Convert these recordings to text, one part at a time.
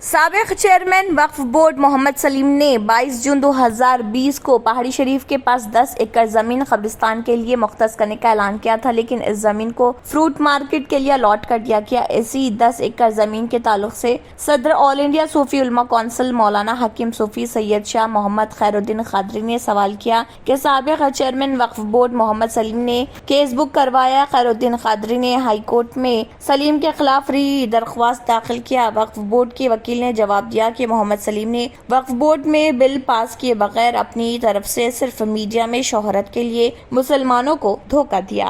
سابق چیئرمین وقف بورڈ محمد سلیم نے 22 جون 2020 کو پہاڑی شریف کے پاس 10 ایکڑ زمین قبرستان کے لیے مختص کرنے کا اعلان کیا تھا، لیکن اس زمین کو فروٹ مارکیٹ کے لیے الاٹ کر دیا گیا۔ اسی 10 ایکڑ زمین کے تعلق سے صدر آل انڈیا صوفی علماء کونسل مولانا حکیم صوفی سید شاہ محمد خیر الدین قادری نے سوال کیا کہ سابق چیئرمین وقف بورڈ محمد سلیم نے کیس بک کروایا۔ خیر الدین قادری نے ہائی کورٹ میں سلیم کے خلاف ری درخواست داخل کیا۔ وقف بورڈ کے وکیل نے جواب دیا کہ محمد سلیم نے وقف بورڈ میں بل پاس کیے بغیر اپنی طرف سے صرف میڈیا میں شہرت کے لیے مسلمانوں کو دھوکہ دیا۔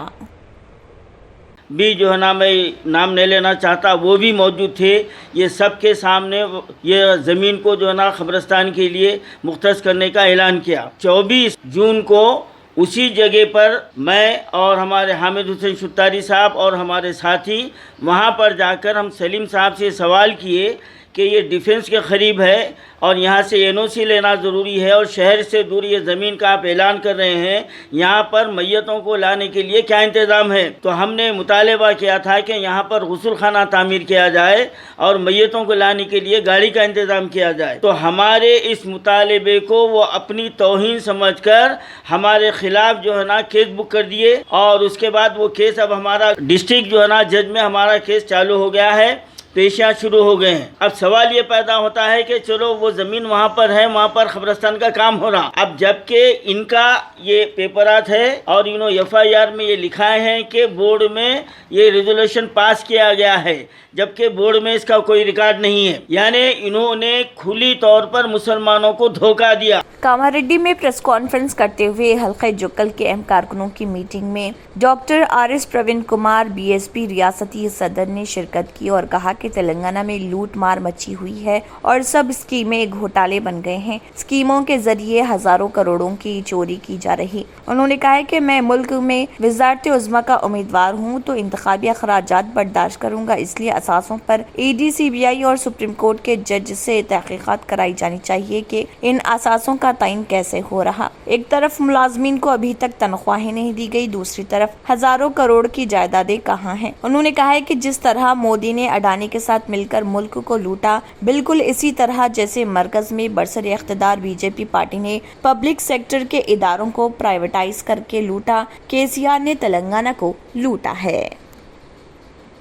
بھی جو ہے نا، میں نام نہیں لینا چاہتا، وہ بھی موجود تھے۔ یہ سب کے سامنے یہ زمین کو جو ہے نا قبرستان کے لیے مختص کرنے کا اعلان کیا۔ 24 جون کو اسی جگہ پر میں اور ہمارے حامد حسین شتاری صاحب اور ہمارے ساتھی وہاں پر جا کر ہم سلیم صاحب سے سوال کیے کہ یہ ڈیفنس کے قریب ہے اور یہاں سے NOC لینا ضروری ہے، اور شہر سے دور یہ زمین کا آپ اعلان کر رہے ہیں، یہاں پر میتوں کو لانے کے لیے کیا انتظام ہے؟ تو ہم نے مطالبہ کیا تھا کہ یہاں پر غسل خانہ تعمیر کیا جائے اور میتوں کو لانے کے لیے گاڑی کا انتظام کیا جائے۔ تو ہمارے اس مطالبے کو وہ اپنی توہین سمجھ کر ہمارے خلاف جو ہے نا کیس بک کر دیے، اور اس کے بعد وہ کیس اب ہمارا ڈسٹرکٹ جو ہے نا جج میں ہمارا کیس چالو ہو گیا ہے، پیشیاں شروع ہو گئے ہیں۔ اب سوال یہ پیدا ہوتا ہے کہ چلو وہ زمین وہاں پر ہے، وہاں پر قبرستان کا کام ہو رہا، اب جبکہ ان کا یہ پیپرات ہے اور FIR میں یہ لکھائے ہیں کہ بورڈ میں یہ ریزولوشن پاس کیا گیا ہے، جبکہ بورڈ میں اس کا کوئی ریکارڈ نہیں ہے۔ یعنی انہوں نے کھلی طور پر مسلمانوں کو دھوکہ دیا۔ کاماریڈی میں پریس کانفرنس کرتے ہوئے حلقہ جکل کے اہم کارکنوں کی میٹنگ میں doctor RS Praveen Kumar BSP ریاستی صدر نے شرکت کی اور کہا کہ تلنگانہ میں لوٹ مار مچی ہوئی ہے اور سب اسکیمیں گھوٹالے بن گئے ہیں، اسکیموں کے ذریعے ہزاروں کروڑوں کی چوری کی جا رہی۔ انہوں نے کہا کہ میں ملک میں وزارت عظمیٰ کا امیدوار ہوں تو انتخابی اخراجات برداشت کروں گا، اس لیے اثاثوں پر ED CBI اور سپریم کورٹ کے جج سے تحقیقات کرائی جانی چاہیے کہ ان اثاثوں کا تعین کیسے ہو رہا۔ ایک طرف ملازمین کو ابھی تک تنخواہیں نہیں دی گئی، دوسری طرف ہزاروں کروڑ کی جائیدادیں کہاں ہیں؟ انہوں نے کہا کہ جس طرح مودی نے اڈانی کے ساتھ مل کر ملک کو لوٹا، بالکل اسی طرح جیسے مرکز میں برسر اقتدار BJP پارٹی نے پبلک سیکٹر کے اداروں کو پرائیویٹائز کر کے لوٹا، KCR نے تلنگانہ کو لوٹا ہے۔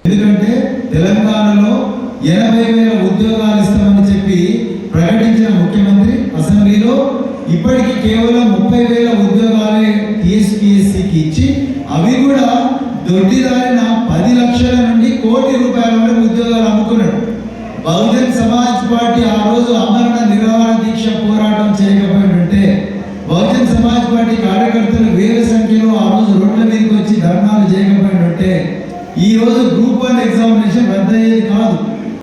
ఎందుకంటే తెలంగాణలో 80,000 ఉద్యోగాలు ఇస్తామని చెప్పి ప్రకటించిన ముఖ్యమంత్రి అసెంబ్లీలో ఇప్పటికి కేవలం 30,000 ఉద్యోగాలే TSPSCకి ఇచ్చి అవి కూడా దొడ్డిదారిన 10 లక్షల నుండి కోటి రూపాయల వరకు ఉద్యోగాలు అమ్ముకున్నాడు। బహుజన్ సమాజ్ పార్టీ ఆ రోజు అమరణ నిరాహార దీక్ష పోరాటం చేయకపోయింటే బహుజన్ సమాజ్ పార్టీ కార్యకర్తలు వేల సంఖ్యలో ఆ రోజు రోడ్ల మీదకి వచ్చి ధర్నాలు చేయకపోయింటే ఈ రోజు గ్రూప్ 1 ఎగ్జామినేషన్ రద్దయ్యేది కాదు।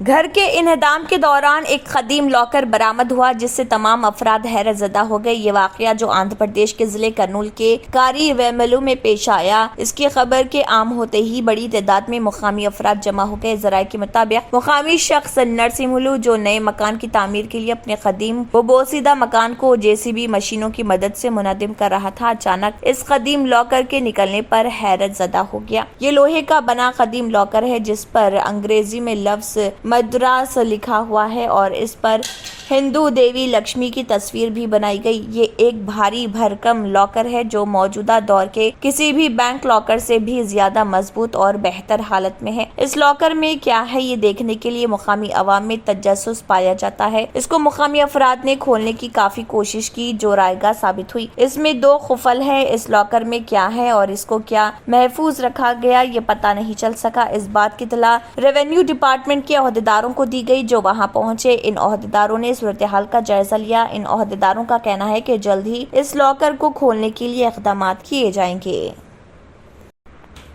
گھر کے انہدام کے دوران ایک قدیم لاکر برآمد ہوا جس سے تمام افراد حیرت زدہ ہو گئے۔ یہ واقعہ جو آندھرا پردیش کے ضلع کرنول کے کاری ویملو میں پیش آیا، اس کی خبر کے عام ہوتے ہی بڑی تعداد میں مقامی افراد جمع ہو گئے۔ ذرائع کے مطابق مقامی شخص نرسمہلو جو نئے مکان کی تعمیر کے لیے اپنے قدیم و بوسیدہ مکان کو JCB مشینوں کی مدد سے منہدم کر رہا تھا، اچانک اس قدیم لاکر کے نکلنے پر حیرت زدہ ہو گیا۔ یہ لوہے کا بنا قدیم لاکر ہے جس پر انگریزی میں لفظ مدراس لکھا ہوا ہے اور اس پر ہندو دیوی لکشمی کی تصویر بھی بنائی گئی۔ یہ ایک بھاری بھرکم لاکر ہے جو موجودہ دور کے کسی بھی بینک لاکر سے بھی زیادہ مضبوط اور بہتر حالت میں ہے۔ اس لاکر میں کیا ہے یہ دیکھنے کے لیے مقامی عوام میں تجسس پایا جاتا ہے۔ اس کو مقامی افراد نے کھولنے کی کافی کوشش کی جو رائے گاہ ثابت ہوئی۔ اس میں 2 قفل ہے۔ اس لاکر میں کیا ہے اور اس کو کیا محفوظ رکھا گیا یہ پتہ نہیں چل سکا۔ اس بات کی اطلاع ریونیو ڈپارٹمنٹ کے عہدیداروں کو دی گئی جو وہاں پہنچے۔ ان عہدیداروں نے صورتحال کا جائزہ لیا۔ ان عہدیداروں کا کہنا ہے کہ جلد ہی اس لاکر کو کھولنے کے لیے اقدامات کیے جائیں گے۔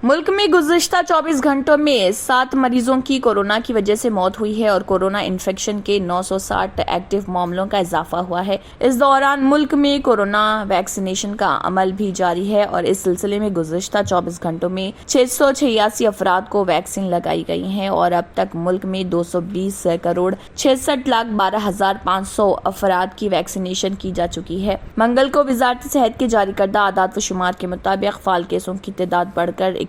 ملک میں گزشتہ 24 گھنٹوں میں 7 مریضوں کی کورونا کی وجہ سے موت ہوئی ہے اور کورونا انفیکشن کے 960 ایکٹیو معاملوں کا اضافہ ہوا ہے۔ اس دوران ملک میں کورونا ویکسینیشن کا عمل بھی جاری ہے اور اس سلسلے میں گزشتہ 24 گھنٹوں میں 686 افراد کو ویکسین لگائی گئی ہیں اور اب تک ملک میں 220,66,12,500 افراد کی ویکسینیشن کی جا چکی ہے۔ منگل کو وزارت صحت کے جاری کردہ اعداد و شمار کے مطابق فعال کیسوں کی تعداد بڑھ کر